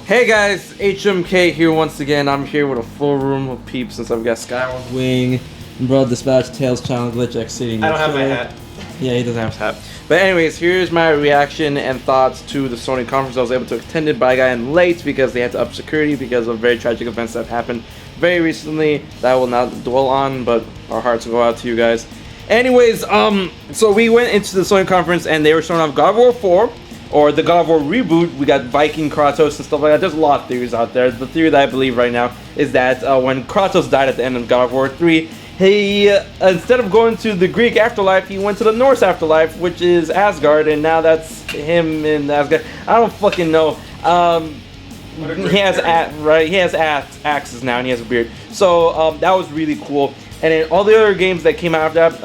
Hey guys, HMK here once again. I'm here with a full room of peeps since I've got Skyward Wing, Bro Dispatch, Tails Channel, Glitch X City. I don't have my hat. Yeah, he doesn't have his hat. But anyways, here's my reaction and thoughts to the Sony conference. I was able to attend it, but I got in late because they had to up security because of very tragic events that have happened very recently that I will not dwell on, but our hearts go out to you guys. Anyways, so we went into the Sony conference and they were showing off God of War 4. Or the God of War reboot. We got Viking Kratos and stuff like that. There's a lot of theories out there. The theory that I believe right now is that when Kratos died at the end of God of War 3, he, instead of going to the Greek afterlife, he went to the Norse afterlife, which is Asgard, and now that's him in Asgard. I don't fucking know. He has axes now, and he has a beard. So that was really cool. And then all the other games that came out after that,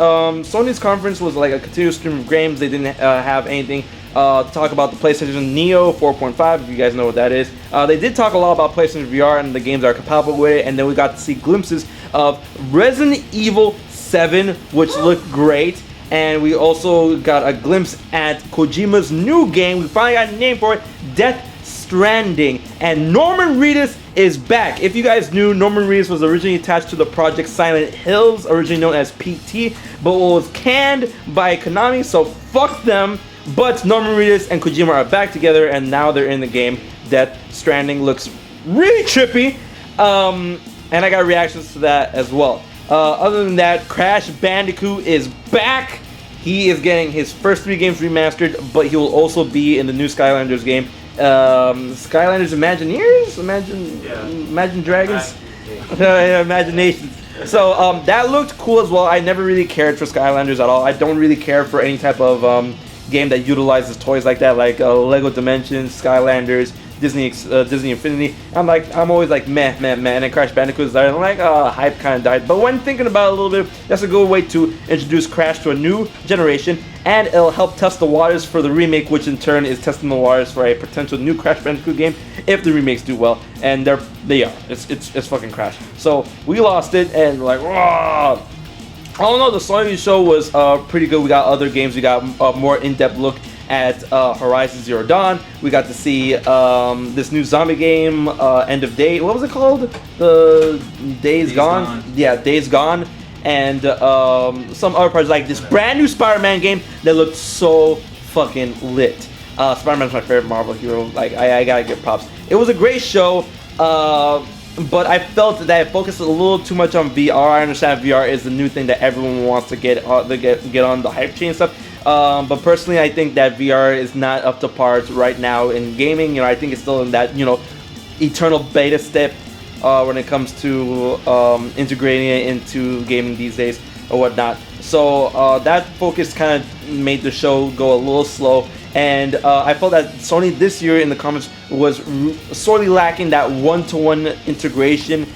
Sony's conference was like a continuous stream of games. They didn't have anything to talk about the PlayStation Neo 4.5, if you guys know what that is. They did talk a lot about PlayStation VR and the games that are compatible with it, and then we got to see glimpses of Resident Evil 7, which looked great. And we also got a glimpse at Kojima's new game. We finally got a name for it, Death Stranding. And Norman Reedus is back. If you guys knew, Norman Reedus was originally attached to the project Silent Hills, originally known as PT, but was canned by Konami, so fuck them. But Norman Reedus and Kojima are back together, and now they're in the game. Death Stranding looks really trippy, and I got reactions to that as well. Other than that, Crash Bandicoot is back. He is getting his first 3 games remastered, but he will also be in the new Skylanders game. Skylanders Imagineers? Imagine Dragons? Imaginations. So that looked cool as well. I never really cared for Skylanders at all. I don't really care for any type of game that utilizes toys like that, like Lego Dimensions, Skylanders, Disney Infinity. I'm always like meh, and then Crash Bandicoot is there, and I'm like, hype kind of died. But when thinking about it a little bit, that's a good way to introduce Crash to a new generation, and it'll help test the waters for the remake, which in turn is testing the waters for a potential new Crash Bandicoot game if the remakes do well, and they are. It's fucking Crash. So we lost it, and like, whoa. All in all, the Sony show was pretty good. We got other games. We got a more in-depth look at Horizon Zero Dawn. We got to see this new zombie game, End of Day. What was it called? Days Gone? Yeah, Days Gone. And some other projects, like this brand new Spider-Man game that looked so fucking lit. Spider-Man's my favorite Marvel hero. Like, I gotta give props. It was a great show. But I felt that it focused a little too much on VR. I understand VR is the new thing that everyone wants to get on the hype chain and stuff. But personally, I think that VR is not up to par right now in gaming. You know, I think it's still in that, you know, eternal beta step when it comes to integrating it into gaming these days or whatnot. So that focus kind of made the show go a little slow. And I felt that Sony this year in the comments was sorely lacking that one-to-one integration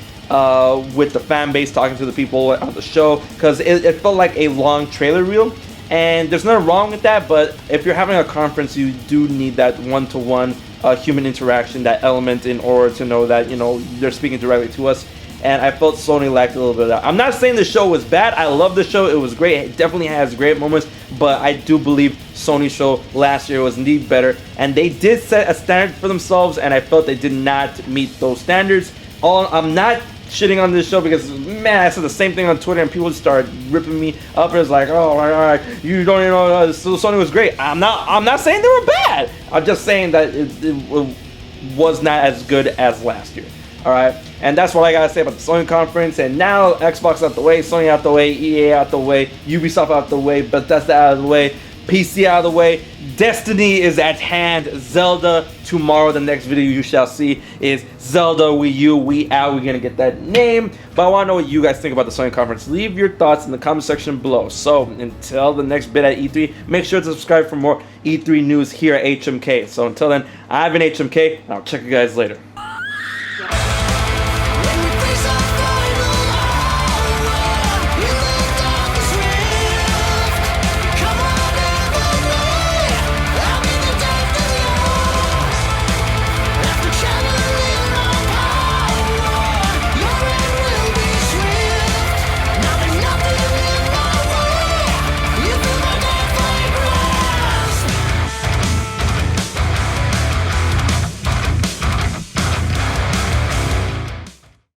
with the fan base, talking to the people on the show, because it felt like a long trailer reel. And there's nothing wrong with that, but if you're having a conference, you do need that one-to-one human interaction, that element, in order to know that, you know, they're speaking directly to us. And I felt Sony lacked a little bit of that. I'm not saying the show was bad. I love the show. It was great. It definitely has great moments. But I do believe Sony's show last year was indeed better. And they did set a standard for themselves, and I felt they did not meet those standards. I'm not shitting on this show because, man, I said the same thing on Twitter, and people started ripping me up. It's like, oh, all right, you don't even know Sony was great. I'm not saying they were bad. I'm just saying that it was not as good as last year. Alright, and that's what I gotta say about the Sony conference. And now Xbox out the way, Sony out the way, EA out the way, Ubisoft out the way, Bethesda out of the way, PC out of the way, Destiny is at hand, Zelda tomorrow. The next video you shall see is Zelda Wii U, Wii Out. We're gonna get that name, but I wanna know what you guys think about the Sony conference. Leave your thoughts in the comment section below. So until the next bit at E3, make sure to subscribe for more E3 news here at HMK. So until then, I've been HMK, and I'll check you guys later.